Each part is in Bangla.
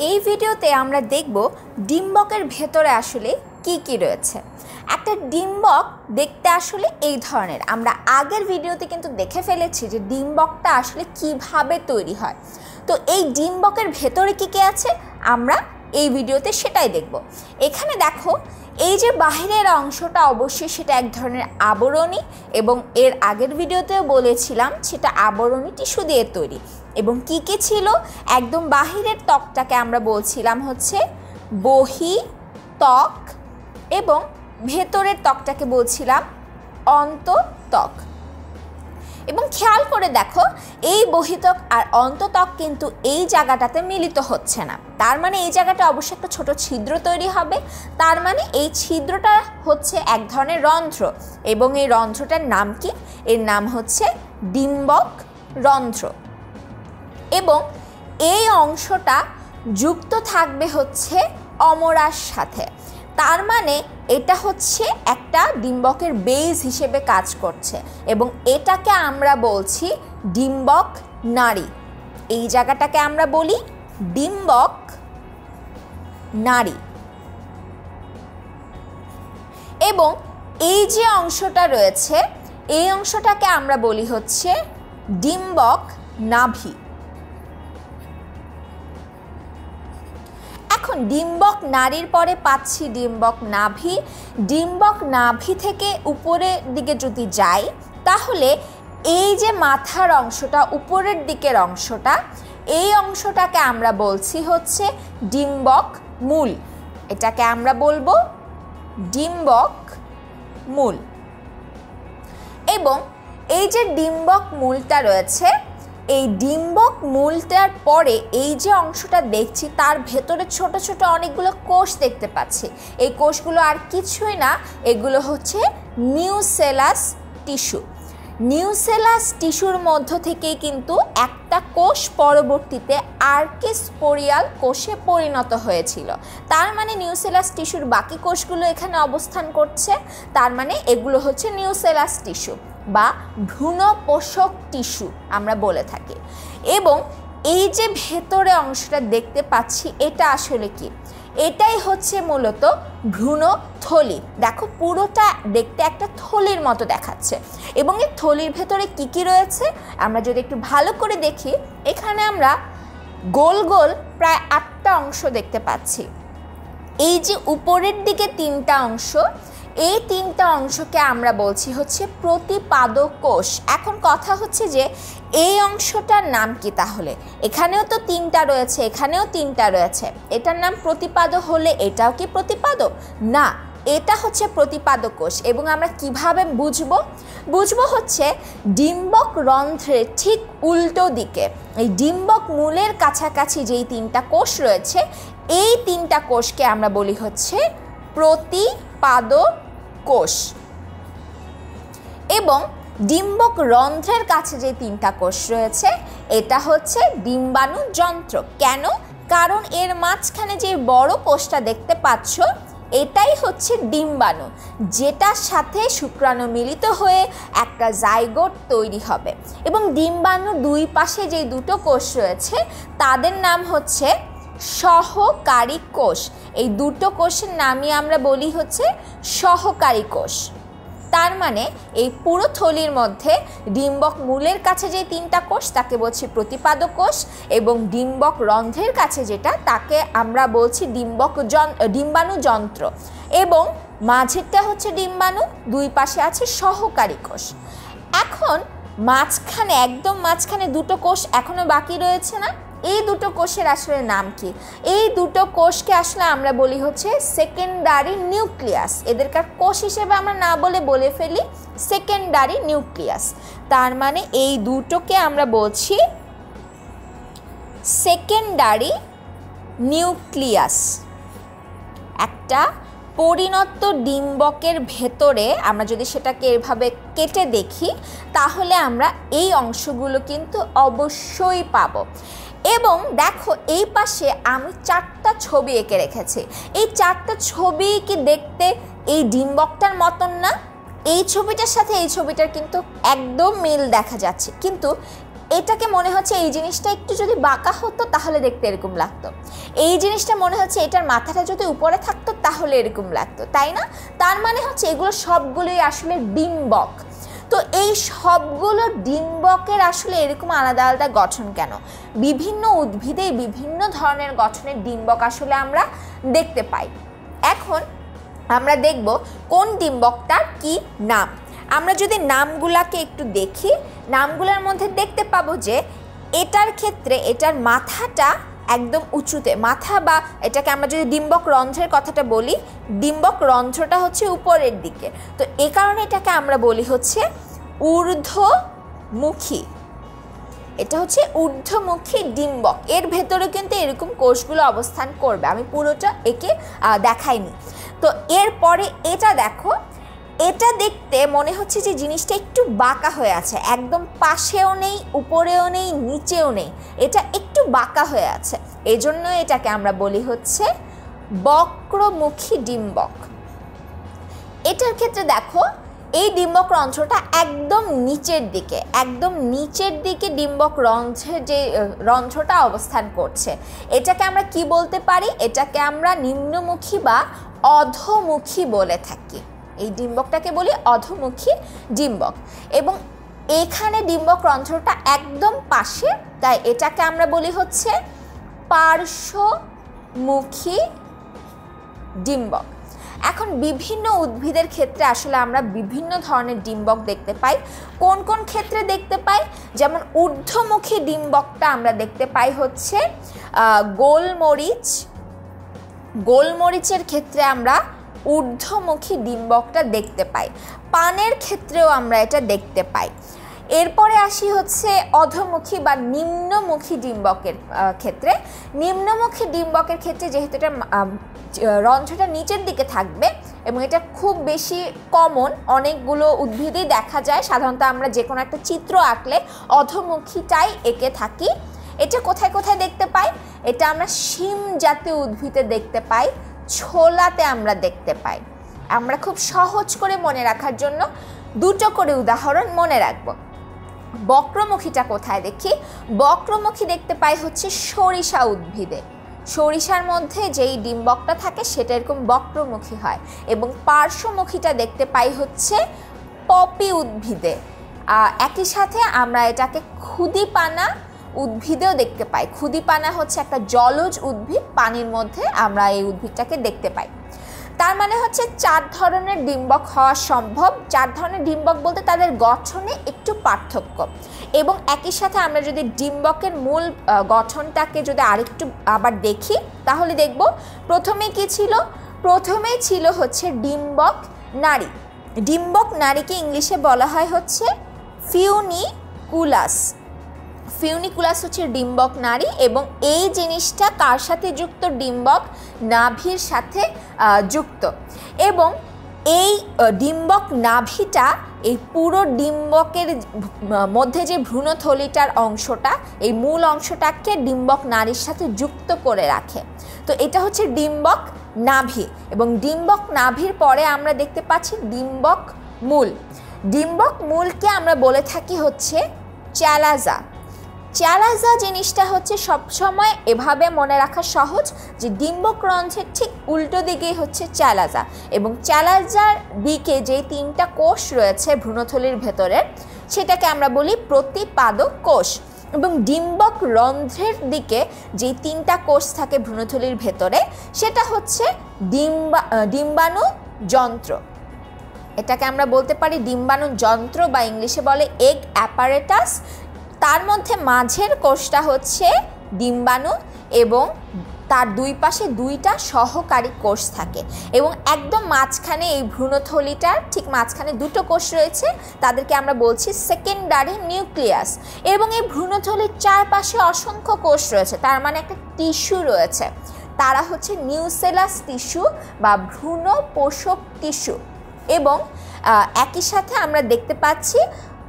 এই ভিডিওতে আমরা দেখব ডিম্বকের ভেতরে আসলে কি কি রয়েছে। একটা ডিম্বক দেখতে আসলে এই ধরনের। আমরা আগের ভিডিওতে কিন্তু দেখে ফেলেছি যে ডিম্বকটা আসলে কিভাবে তৈরি হয়। তো এই ডিম্বকের ভেতরে কি কি আছে আমরা এই ভিডিওতে সেটাই দেখব। এখানে দেখো, এই যে বাহিরের অংশটা অবশ্যই সেটা এক ধরনের আবরণী, এবং এর আগের ভিডিওতেও বলেছিলাম সেটা আবরণী টিস্যু দিয়ে তৈরি। এবং কি কি ছিল, একদম বাহিরের ত্বকটাকে আমরা বলছিলাম হচ্ছে বহিত্বক, এবং ভেতরের ত্বকটাকে বলছিলাম অন্তত্বক। এবং খেয়াল করে দেখো, এই বহিত্বক আর অন্তত্বক কিন্তু এই জায়গাটাতে মিলিত হচ্ছে না। তার মানে এই জায়গাটা অবশ্যই একটা ছোট ছিদ্র তৈরি হবে। তার মানে এই ছিদ্রটা হচ্ছে এক ধরনের রন্ধ্র, এবং এই রন্ধ্রটার নাম কি? এর নাম হচ্ছে ডিম্বক রন্ধ্র। এবং এই অংশটা যুক্ত থাকবে হচ্ছে অমরার সাথে। তার মানে এটা হচ্ছে একটা ডিম্বকের বেস হিসেবে কাজ করছে, এবং এটাকে আমরা বলছি ডিম্বক নাড়ি। এই জায়গাটাকে আমরা বলি ডিম্বক নাড়ি। এবং এই যে অংশটা রয়েছে, এই অংশটাকে আমরা বলি হচ্ছে ডিম্বক নাভি। এখন ডিম্বক নাড়ির পরে পাচ্ছি ডিম্বক নাভি। ডিম্বক নাভি থেকে উপরের দিকে যদি যাই, তাহলে এই যে মাথার অংশটা, উপরের দিকের অংশটা, এই অংশটাকে আমরা বলছি হচ্ছে ডিম্বক মূল। এটাকে আমরা বলবো ডিম্বক মূল। এবং এই যে ডিম্বক মূলটা রয়েছে, এই ডিম্বক মূলটার পরে এই যে অংশটা দেখছি, তার ভেতরে ছোট ছোট অনেকগুলো কোষ দেখতে পাচ্ছি। এই কোষগুলো আর কিছুই না, এগুলো হচ্ছে নিউসেলাস টিস্যু। নিউসেলাস টিস্যুর মধ্য থেকেই কিন্তু একটা কোষ পরবর্তীতে আর্কিস্পোরিয়াল কোষে পরিণত হয়েছিল। তার মানে নিউসেলাস টিস্যুর বাকি কোষগুলো এখানে অবস্থান করছে। তার মানে এগুলো হচ্ছে নিউসেলাস টিস্যু বা ভ্রূণ পোষক টিস্যু আমরা বলে থাকি। এবং এই যে ভেতরে অংশটা দেখতে পাচ্ছি, এটা আসলে কি? এটাই হচ্ছে মূলত ভ্রূণথলি। দেখো, পুরোটা দেখতে একটা থলির মতো দেখাচ্ছে। এবং এই থলির ভেতরে কি কি রয়েছে আমরা যদি একটু ভালো করে দেখি, এখানে আমরা গোল গোল প্রায় 8টা অংশ দেখতে পাচ্ছি। এই যে উপরের দিকে 3টা অংশ, এই 3টা অংশকে আমরা বলছি হচ্ছে প্রতিপাদক কোষ। এখন কথা হচ্ছে যে এই অংশটার নাম কি? তাহলে এখানেও তো 3টা রয়েছে, এখানেও 3টা রয়েছে, এটার নাম প্রতিপাদক হলে এটাও কি প্রতিপাদক? না, এটা হচ্ছে প্রতিপাদক কোষ। এবং আমরা কিভাবে বুঝবো হচ্ছে ডিম্বক রন্ধ্রের ঠিক উল্টো দিকে, এই ডিম্বক মূলের কাছাকাছি যেই 3টা কোষ রয়েছে, এই 3টা কোষকে আমরা বলি হচ্ছে প্রতিপাদক কোষ। এবং ডিম্বক রন্ধ্রের কাছে যে 3টা কোষ রয়েছে, এটা হচ্ছে ডিম্বাণু যন্ত্র। কেন? কারণ এর মাঝখানে যে বড় কোষটা দেখতে পাচ্ছ, এটাই হচ্ছে ডিম্বাণু, যেটার সাথে শুক্রাণু মিলিত হয়ে একটা জাইগোট তৈরি হবে। এবং ডিম্বাণুর দুই পাশে যে 2টো কোষ রয়েছে, তাদের নাম হচ্ছে সহকারী কোষ। এই 2টো কোষের নামই আমরা বলি হচ্ছে সহকারী কোষ। তার মানে এই পুরো থলির মধ্যে ডিম্বক মূলের কাছে যে 3টা কোষ, তাকে বলছি প্রতিপাদক কোষ, এবং ডিম্বক রন্ধ্রের কাছে যেটা, তাকে আমরা বলছি ডিম্বাণু যন্ত্র। এবং মাঝেরটা হচ্ছে ডিম্বাণু, দুই পাশে আছে সহকারী কোষ। এখন মাঝখানে, একদম মাঝখানে 2টো কোষ এখনো বাকি রয়েছে না? এই 2টো কোষের আসলে নাম কি? এই 2টো কোষকে আসলে আমরা বলি হচ্ছে সেকেন্ডারি নিউক্লিয়াস। এদেরকে কোষ হিসেবে আমরা না বলে ফেলি সেকেন্ডারি নিউক্লিয়াস। তার মানে এই 2টোকে আমরা বলছি সেকেন্ডারি নিউক্লিয়াস। একটা পরিণত ডিম্বকের ভেতরে আমরা যদি সেটাকে এভাবে কেটে দেখি, তাহলে আমরা এই অংশগুলো কিন্তু অবশ্যই পাবো। এবং দেখো, এই পাশে আমি 4টা ছবি এঁকে রেখেছি। এই 4টা ছবি কি দেখতে এই ডিম্বকটার মতন না? এই ছবিটার সাথে এই ছবিটার কিন্তু একদম মিল দেখা যাচ্ছে, কিন্তু এটাকে মনে হচ্ছে এই জিনিসটা একটু যদি বাঁকা হতো তাহলে দেখতে এরকম লাগতো, এই জিনিসটা মনে হচ্ছে এটার মাথাটা যদি উপরে থাকতো তাহলে এরকম লাগতো, তাই না? তার মানে হচ্ছে এগুলো সবগুলোই আসলে ডিম্বক। তো এই সবগুলো ডিম্বকের আসলে এরকম আলাদা আলাদা গঠন কেন? বিভিন্ন উদ্ভিদে বিভিন্ন ধরনের গঠনের ডিম্বক আসলে আমরা দেখতে পাই। এখন আমরা দেখব কোন ডিম্বকটার কি নাম। আমরা যদি নামগুলাকে একটু দেখি, নামগুলোর মধ্যে দেখতে পাবো যে এটার ক্ষেত্রে এটার মাথাটা একদম উঁচুতে, মাথা বা এটাকে আমরা যদি ডিম্বক রন্ধ্রের কথাটা বলি, ডিম্বক রন্ধ্রটা হচ্ছে উপরের দিকে, তো এ কারণে এটাকে আমরা বলি হচ্ছে ঊর্ধ্বমুখী। এটা হচ্ছে ঊর্ধ্বমুখী ডিম্বক। এর ভেতরে কিন্তু এরকম কোষগুলো অবস্থান করবে, আমি পুরোটা একে দেখাইনি। তো এরপরে এটা দেখো, এটা দেখতে মনে হচ্ছে যে জিনিসটা একটু বাঁকা হয়ে আছে, একদম পাশেও নেই, উপরেও নেই, নিচেও নেই, এটা একটু বাঁকা হয়ে আছে, এজন্য এটাকে আমরা বলি হচ্ছে বক্রমুখী ডিম্বক। এটার ক্ষেত্রে দেখো এই ডিম্বক রন্ধ্রটা একদম নিচের দিকে, একদম নিচের দিকে ডিম্বক রন্ধ্রের যে রন্ধ্রটা অবস্থান করছে, এটাকে আমরা কি বলতে পারি? এটাকে আমরা নিম্নমুখী বা অধোমুখী বলে থাকি। এই ডিম্বকটাকে বলি অধোমুখী ডিম্বক। এবং এখানে ডিম্বক রন্ধ্রটা একদম পাশে, তাই এটাকে আমরা বলি হচ্ছে পার্শ্বমুখী ডিম্বক। এখন বিভিন্ন উদ্ভিদের ক্ষেত্রে আসলে আমরা বিভিন্ন ধরনের ডিম্বক দেখতে পাই। কোন কোন ক্ষেত্রে দেখতে পাই? যেমন ঊর্ধ্বমুখী ডিম্বকটা আমরা দেখতে পাই হচ্ছে গোলমরিচ, গোলমরিচের ক্ষেত্রে আমরা ঊর্ধ্বমুখী ডিম্বকটা দেখতে পাই। পানের ক্ষেত্রেও আমরা এটা দেখতে পাই। এরপরে আসি হচ্ছে অধোমুখী বা নিম্নমুখী ডিম্বকের ক্ষেত্রে। নিম্নমুখী ডিম্বকের ক্ষেত্রে যেহেতু এটা রন্ধ্রটা নিচের দিকে থাকবে এবং এটা খুব বেশি কমন, অনেকগুলো উদ্ভিদেই দেখা যায়, সাধারণত আমরা যে কোনো একটা চিত্র আঁকলে অধোমুখীটাই এঁকে থাকি। এটা কোথায় কোথায় দেখতে পাই? এটা আমরা শিম জাতীয় উদ্ভিদে দেখতে পাই, ছোলাতে আমরা দেখতে পাই। আমরা খুব সহজ করে মনে রাখার জন্য দুটো করে উদাহরণ মনে রাখব। বক্রমুখীটা কোথায় দেখি? বক্রমুখী দেখতে পাই হচ্ছে সরিষা উদ্ভিদে। সরিষার মধ্যে যেই ডিম্বকটা থাকে সেটা এরকম বক্রমুখী হয়। এবং পার্শ্বমুখীটা দেখতে পাই হচ্ছে পপি উদ্ভিদে। একই সাথে আমরা এটাকে ক্ষুদিপানা উদ্ভিদেও দেখতে পাই। ক্ষুদিপানা হচ্ছে একটা জলজ উদ্ভিদ, পানির মধ্যে আমরা এই উদ্ভিদটাকে দেখতে পাই। তার মানে হচ্ছে 4 ধরনের ডিম্বক হওয়া সম্ভব। 4 ধরনের ডিম্বক বলতে তাদের গঠনে একটু পার্থক্য। এবং একই সাথে আমরা যদি ডিম্বকের মূল গঠনটাকে যদি আরেকটু আবার দেখি তাহলে দেখব প্রথমে কি ছিল? প্রথমেই ছিল হচ্ছে ডিম্বক নাড়ি। ডিম্বক নাড়িকে ইংলিশে বলা হয় হচ্ছে ফিউনিকুলাস। ফিউনিকুলাস হচ্ছে ডিম্বক নাড়ি এবং এই জিনিসটা কার সাথে যুক্ত? ডিম্বক নাভির সাথে যুক্ত। এবং এই ডিম্বক নাভিটা এই পুরো ডিম্বকের মধ্যে যে ভ্রূণথলিটার অংশটা, এই মূল অংশটাকে ডিম্বক নাড়ির সাথে যুক্ত করে রাখে। তো এটা হচ্ছে ডিম্বক নাভি। এবং ডিম্বক নাভির পরে আমরা দেখতে পাচ্ছি ডিম্বক মূল। ডিম্বক মূলকে আমরা বলে থাকি হচ্ছে চ্যালাজা। চ্যালাজা জিনিসটা হচ্ছে সবসময় এভাবে মনে রাখা সহজ যে ডিম্বক রন্ধ্রের ঠিক উল্টো দিকেই হচ্ছে চ্যালাজা। এবং চ্যালাজার দিকে যে 3টা কোষ রয়েছে ভ্রূণথলির ভেতরে সেটাকে আমরা বলি প্রতিপাদক কোষ। এবং ডিম্বক রন্ধ্রের দিকে যে 3টা কোষ থাকে ভ্রূণথলির ভেতরে সেটা হচ্ছে ডিম্বাণু যন্ত্র। এটাকে আমরা বলতে পারি ডিম্বাণু যন্ত্র বা ইংলিশে বলে এগ অ্যাপারেটাস। তার মধ্যে মাঝের কোষটা হচ্ছে ডিম্বাণু এবং তার দুই পাশে 2টা সহকারী কোষ থাকে। এবং একদম মাঝখানে এই ভ্রূণথলিটার ঠিক মাঝখানে 2টো কোষ রয়েছে, তাদেরকে আমরা বলছি সেকেন্ডারি নিউক্লিয়াস। এবং এই ভ্রূণথলির চারপাশে অসংখ্য কোষ রয়েছে, তার মানে একটা টিস্যু রয়েছে, তারা হচ্ছে নিউসেলাস টিস্যু বা ভ্রূণ পোষক টিস্যু। এবং একই সাথে আমরা দেখতে পাচ্ছি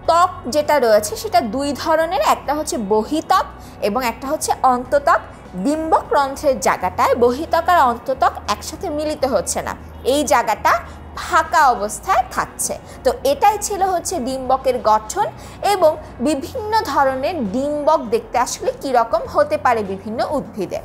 ত্বক যেটা রয়েছে সেটা 2 ধরনের, একটা হচ্ছে বহিত্বক এবং একটা হচ্ছে অন্তত্বক। ডিম্বক রন্ধ্রের জায়গাটায় বহিত্বক আর অন্তত্বক একসাথে মিলিত হচ্ছে না, এই জায়গাটা ফাঁকা অবস্থায় থাকছে। তো এটাই ছিল হচ্ছে ডিম্বকের গঠন এবং বিভিন্ন ধরনের ডিম্বক দেখতে আসলে কীরকম হতে পারে বিভিন্ন উদ্ভিদে।